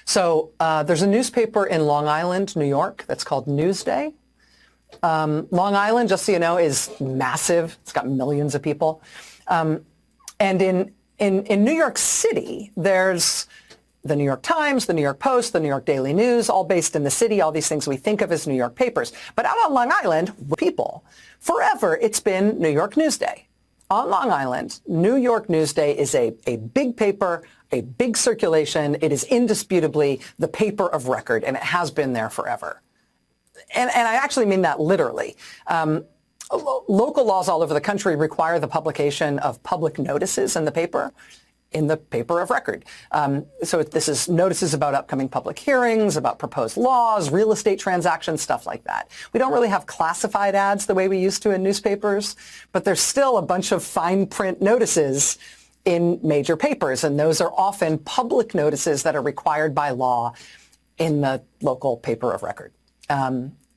So there's a newspaper in Long Island, New York, that's called Newsday. Long Island, just so you know, is massive. It's got millions of people. And in New York City, there's the New York Times, the New York Post, the New York Daily News, all based in the city, all these things we think of as New York papers. But out on Long Island, people, forever, it's been New York Newsday. On Long Island, New York Newsday is a big paper, a big circulation. It is indisputably the paper of record, and it has been there forever. And I actually mean that literally. Local laws all over the country require the publication of public notices in the paper of record. So this is notices about upcoming public hearings, about proposed laws, real estate transactions, stuff like that. We don't really have classified ads the way we used to in newspapers, but there's still a bunch of fine print notices in major papers, and those are often public notices that are required by law in the local paper of record.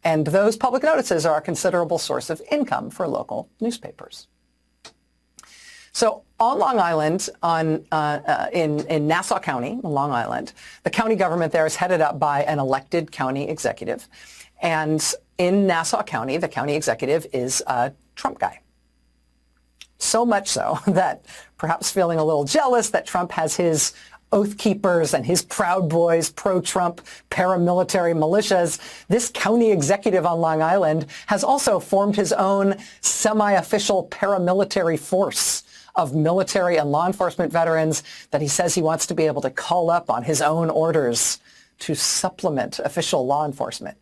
And those public notices are a considerable source of income for local newspapers. So on Long Island, in Nassau County, Long Island, the county government there is headed up by an elected county executive. And in Nassau County, the county executive is a Trump guy. So much so that, perhaps feeling a little jealous that Trump has his Oath Keepers and his Proud Boys, pro-Trump paramilitary militias, this county executive on Long Island has also formed his own semi-official paramilitary force of military and law enforcement veterans that he says he wants to be able to call up on his own orders to supplement official law enforcement.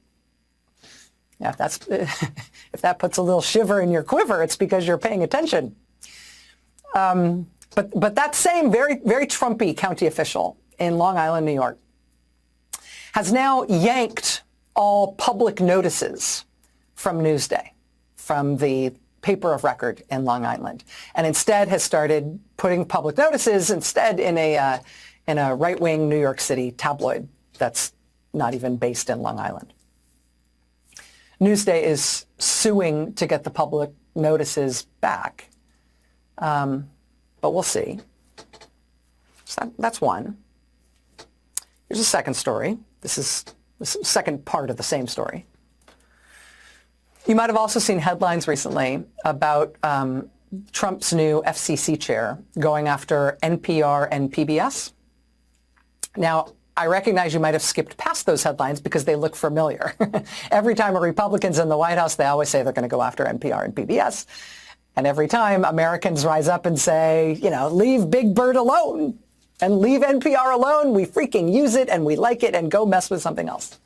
Now, if that puts a little shiver in your quiver, it's because you're paying attention. But that same very, very Trumpy county official in Long Island, New York, has now yanked all public notices from Newsday, from the paper of record in Long Island, and instead has started putting public notices instead in a right-wing New York City tabloid that's not even based in Long Island. Newsday is suing to get the public notices back. But we'll see. So that's one. Here's a second story. This is the second part of the same story. You might have also seen headlines recently about Trump's new FCC chair going after NPR and PBS. Now, I recognize you might have skipped past those headlines because they look familiar. Every time a Republican's in the White House, they always say they're going to go after NPR and PBS. And every time Americans rise up and say, you know, leave Big Bird alone and leave NPR alone, we freaking use it and we like it and go mess with something else.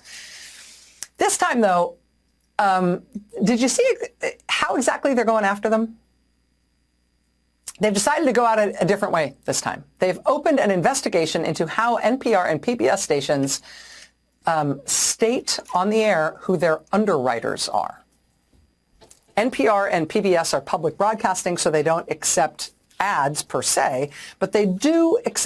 This time, though, did you see how exactly they're going after them? They've decided to go out a different way this time. They've opened an investigation into how NPR and PBS stations state on the air who their underwriters are. NPR and PBS are public broadcasting, so they don't accept ads per se, but they do accept